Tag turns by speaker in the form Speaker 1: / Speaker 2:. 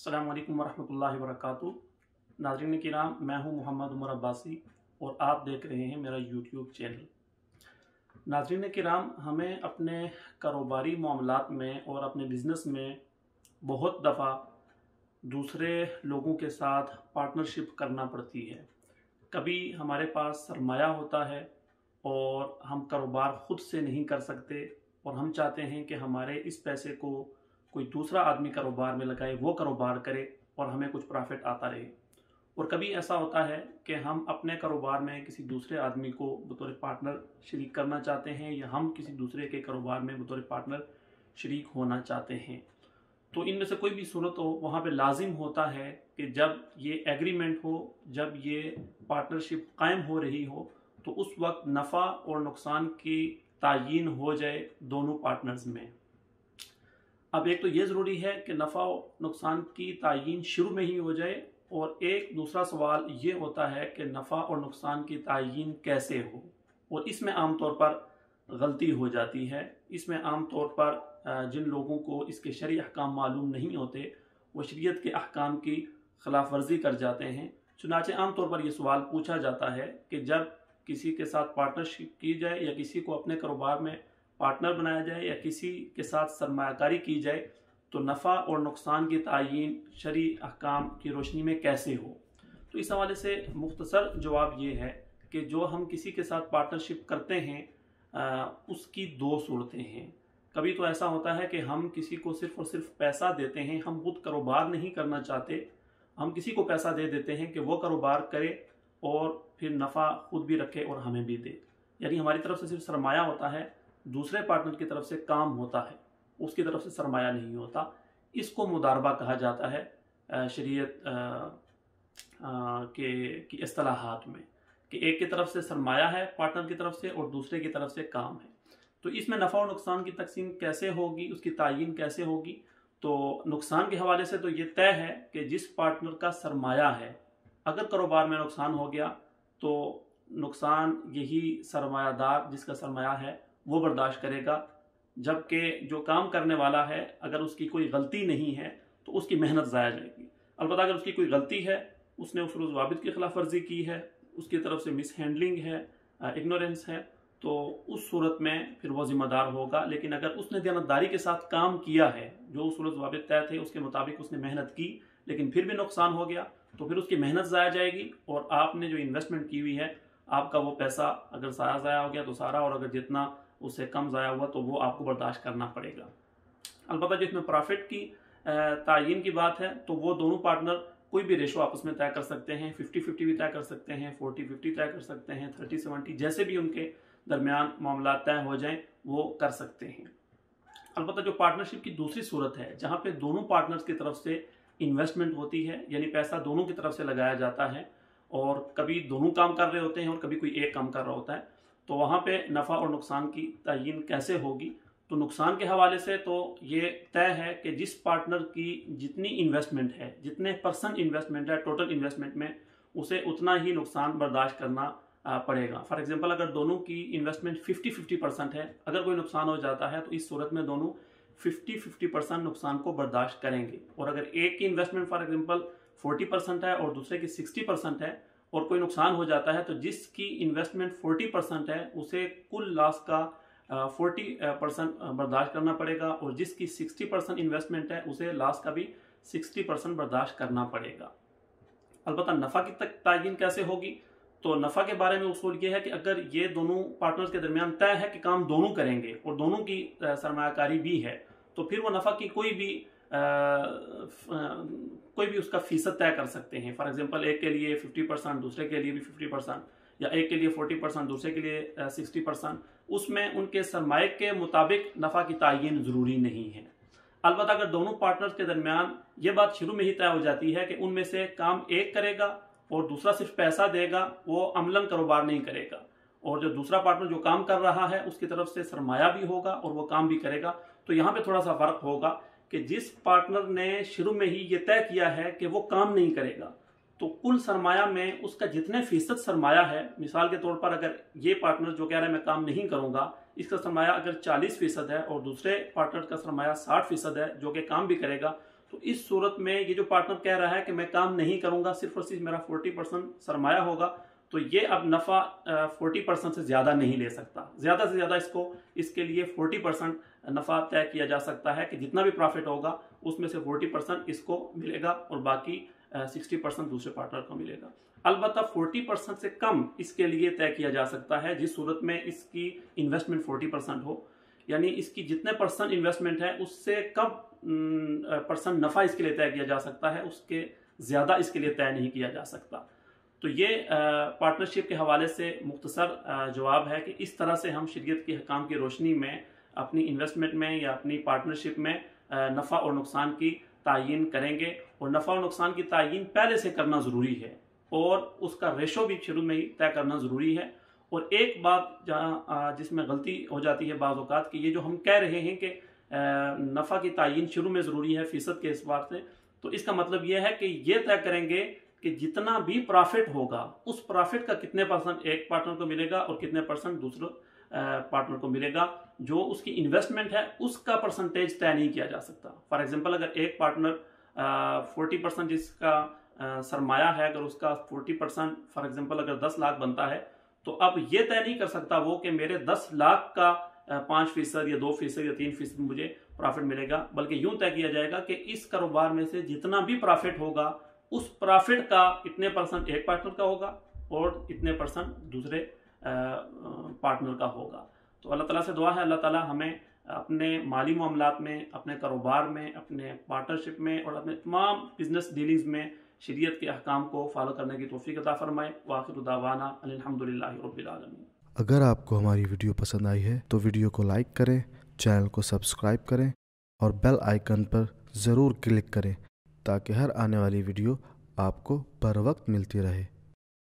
Speaker 1: अस्सलाम वालेकुम वरहमतुल्लाहि वबरकातुहू। नाज़रीन किराम, मैं हूं मोहम्मद उमर अब्बासी और आप देख रहे हैं मेरा यूट्यूब चैनल। नाज़रीन किराम, हमें अपने कारोबारी मामलात में और अपने बिज़नेस में बहुत दफ़ा दूसरे लोगों के साथ पार्टनरशिप करना पड़ती है। कभी हमारे पास सरमाया होता है और हम कारोबार ख़ुद से नहीं कर सकते और हम चाहते हैं कि हमारे इस पैसे को कोई दूसरा आदमी कारोबार में लगाए, वो कारोबार करे और हमें कुछ प्रॉफिट आता रहे। और कभी ऐसा होता है कि हम अपने कारोबार में किसी दूसरे आदमी को बतौर पार्टनर शरीक करना चाहते हैं या हम किसी दूसरे के कारोबार में बतौर पार्टनर शरीक होना चाहते हैं। तो इनमें से कोई भी सूरत हो, वहाँ पे लाजिम होता है कि जब ये एग्रीमेंट हो, जब ये पार्टनरशिप कायम हो रही हो, तो उस वक्त नफ़ा और नुकसान की तायीन हो जाए दोनों पार्टनर्स में। अब एक तो ये ज़रूरी है कि नफ़ा और नुकसान की तायीन शुरू में ही हो जाए, और एक दूसरा सवाल ये होता है कि नफ़ा और नुकसान की तायीन कैसे हो, और इसमें आम तौर पर गलती हो जाती है। इसमें आम तौर पर जिन लोगों को इसके शरई अहकाम मालूम नहीं होते, वो शरीयत के अहकाम की खिलाफ वर्जी कर जाते हैं। चुनाचे आम तौर पर यह सवाल पूछा जाता है कि जब किसी के साथ पार्टनरशिप की जाए या किसी को अपने कारोबार में पार्टनर बनाया जाए या किसी के साथ सरमायाकारी की जाए, तो नफ़ा और नुकसान की तायीन शरई अहकाम की रोशनी में कैसे हो। तो इस हवाले से मुख्तसर जवाब ये है कि जो हम किसी के साथ पार्टनरशिप करते हैं उसकी दो सूरतें हैं। कभी तो ऐसा होता है कि हम किसी को सिर्फ़ और सिर्फ पैसा देते हैं, हम खुद कारोबार नहीं करना चाहते, हम किसी को पैसा दे देते हैं कि वो कारोबार करे और फिर नफ़ा खुद भी रखे और हमें भी दे। यानी हमारी तरफ से सिर्फ सरमाया होता है, दूसरे पार्टनर की तरफ से काम होता है, उसकी तरफ से सरमाया नहीं होता। इसको मुदारबा कहा जाता है शरीयत की इस्तिलाहात में, कि एक की तरफ से सरमाया है पार्टनर की तरफ से और दूसरे की तरफ से काम है। तो इसमें नफ़ा और नुकसान की तकसीम कैसे होगी, उसकी तायीन कैसे होगी। तो नुकसान के हवाले से तो ये तय है कि जिस पार्टनर का सरमाया है, अगर कारोबार में नुकसान हो गया तो नुकसान यही सरमायादार जिसका सरमाया है वो बर्दाश्त करेगा, जबकि जो काम करने वाला है अगर उसकी कोई गलती नहीं है तो उसकी मेहनत ज़ाया जाएगी। अलबत्ता अगर उसकी कोई गलती है, उसने उस ज़वाबित की खिलाफ वर्जी की है, उसकी तरफ से मिस हैंडलिंग है, इग्नोरेंस है, तो उस सूरत में फिर वो ज़िम्मेदार होगा। लेकिन अगर उसने दयानतदारी के साथ काम किया है, जो उसूल ज़वाबित तय थे उसके मुताबिक उसने मेहनत की, लेकिन फिर भी नुकसान हो गया, तो फिर उसकी मेहनत ज़ाया जाएगी और आपने जो इन्वेस्टमेंट की हुई है, आपका वो पैसा अगर सारा ज़ाया हो गया तो सारा, और अगर जितना उससे कम ज़ाया हुआ तो वो आपको बर्दाश्त करना पड़ेगा। अलबत्ता जिसमें प्रॉफिट की तायीन की बात है, तो वो दोनों पार्टनर कोई भी रेशो आपस में तय कर सकते हैं। 50-50 भी तय कर सकते हैं, 40-50 तय कर सकते हैं, 30-70, जैसे भी उनके दरमियान मामला तय हो जाएं वो कर सकते हैं। अलबत्ता जो पार्टनरशिप की दूसरी सूरत है, जहाँ पे दोनों पार्टनर्स की तरफ से इन्वेस्टमेंट होती है, यानी पैसा दोनों की तरफ से लगाया जाता है, और कभी दोनों काम कर रहे होते हैं और कभी कोई एक काम कर रहा होता है, तो वहाँ पे नफ़ा और नुकसान की तायीन कैसे होगी। तो नुकसान के हवाले से तो ये तय है कि जिस पार्टनर की जितनी इन्वेस्टमेंट है, जितने % इन्वेस्टमेंट है टोटल इन्वेस्टमेंट में, उसे उतना ही नुकसान बर्दाश्त करना पड़ेगा। फॉर एग्जांपल, अगर दोनों की इन्वेस्टमेंट 50-50% है, अगर कोई नुकसान हो जाता है तो इस सूरत में दोनों 50-50% नुकसान को बर्दाश्त करेंगे। और अगर एक की इन्वेस्टमेंट फॉर एग्जांपल 40% है और दूसरे की 60% है और कोई नुकसान हो जाता है, तो जिसकी इन्वेस्टमेंट 40% है उसे कुल लॉस का 40% बर्दाश्त करना पड़ेगा, और जिसकी 60% इन्वेस्टमेंट है उसे लॉस का भी 60% बर्दाश्त करना पड़ेगा। अलबत्ता नफ़ा की तायीन कैसे होगी, तो नफ़ा के बारे में उसूल ये है कि अगर ये दोनों पार्टनर्स के दरमियान तय है कि काम दोनों करेंगे और दोनों की सरमायाकारी भी है, तो फिर वो नफ़ा की कोई भी उसका फीसद तय कर सकते हैं। फॉर एग्जांपल, एक के लिए 50%, दूसरे के लिए भी 50%, या एक के लिए 40%, दूसरे के लिए 60%, उसमें उनके सरमाए के मुताबिक नफ़ा की तायीन ज़रूरी नहीं है। अलबत्ता अगर दोनों पार्टनर्स के दरमियान ये बात शुरू में ही तय हो जाती है कि उनमें से काम एक करेगा और दूसरा सिर्फ पैसा देगा, वो अमलन कारोबार नहीं करेगा, और जो दूसरा पार्टनर जो काम कर रहा है उसकी तरफ से सरमाया भी होगा और वो काम भी करेगा, तो यहाँ पे थोड़ा सा फ़र्क होगा कि जिस पार्टनर ने शुरू में ही ये तय किया है कि वो काम नहीं करेगा, तो कुल सरमाया में उसका जितने फीसद सरमाया है, मिसाल के तौर पर अगर ये पार्टनर जो कह रहा है मैं काम नहीं करूंगा, इसका सरमाया अगर 40% है और दूसरे पार्टनर का सरमाया 60% है जो कि काम भी करेगा, تو اس صورت میں یہ جو پارٹنر کہہ رہا ہے کہ میں کام نہیں کروں گا، صرف اور صرف میرا 40% سرمایہ ہوگا، تو یہ اب نفع 40% سے زیادہ نہیں لے سکتا. زیادہ سے زیادہ اس کے لیے 40% نفع طے کیا جا سکتا ہے کہ جتنا بھی پروفٹ ہوگا اس میں سے 40% اس کو ملے گا اور باقی 60% دوسرے پارٹنر کو ملے گا. البتہ 40% سے کم اس کے لیے طے کیا جا سکتا ہے جس صورت میں اس کی انویسٹمنٹ 40% ہو، یعنی اس کی جتنے پرسنٹ انویسٹمنٹ ہے اس سے کم پرسنٹ نفع اس کے لیے طے کیا جا سکتا ہے، اس کے زیادہ اس کے لیے طے نہیں کیا جا سکتا. تو یہ پارٹنرشپ کے حوالے سے مختصر جواب ہے کہ اس طرح سے ہم شریعت کے احکام کی روشنی میں اپنی انویسٹمنٹ میں یا اپنی پارٹنرشپ میں نفع اور نقصان کی تعین کریں گے. اور نفع اور نقصان کی تعین پہلے سے کرنا ضروری ہے اور اس کا ریشو بھی شروع میں ہی طے کرنا ضروری ہے. اور ایک بات جس میں غلطی ہو جاتی ہے بعض اوقات کہ یہ جو ہم کہہ رہے ہیں کہ نفع کی تعین شروع میں ضروری ہے فیصد کے اعتبار سے، تو اس کا مطلب یہ ہے کہ یہ طے کریں گے کہ جتنا بھی پرافٹ ہوگا اس پرافٹ کا کتنے پرسنٹ ایک پارٹنر کو ملے گا اور کتنے پرسنٹ دوسرے پارٹنر کو ملے گا. جو اس کی انویسٹمنٹ ہے اس کا پرسنٹیج طے نہیں کیا جا سکتا. فار ایگزامپل اگر ایک پارٹنر 40% جس کا سرمایہ ہے، اگر اس کا 40% فار ایگزامپل اگر 10 لاکھ بنتا ہے، تو اب یہ طے نہیں کر سکتا وہ کہ میرے 10 لاکھ کا 5% یا 2% یا 3% مجھے پرافٹ ملے گا، بلکہ یوں طے کیا جائے گا کہ اس کاروبار میں سے جتنا بھی پرافٹ ہوگا اس پرافٹ کا اتنے پرسنٹ ایک پارٹنر کا ہوگا اور اتنے پرسنٹ دوسرے پارٹنر کا ہوگا. تو اللہ تعالیٰ سے دعا ہے اللہ تعالیٰ ہمیں اپنے مالی معاملات میں، اپنے کاروبار میں، اپنے پارٹنرشپ میں اور اپنے تمام بزنس ڈیلنگز میں شریعت کے احکام کو فالو کرنے کی توفیق عطا فرمائے. وآخر دعوانا الحمدللہ رب العالمین.
Speaker 2: اگر آپ کو ہماری ویڈیو پسند آئی ہے تو ویڈیو کو لائک کریں، چینل کو سبسکرائب کریں اور بیل آئیکن پر ضرور کلک کریں تاکہ ہر آنے والی ویڈیو آپ کو بر وقت ملتی رہے.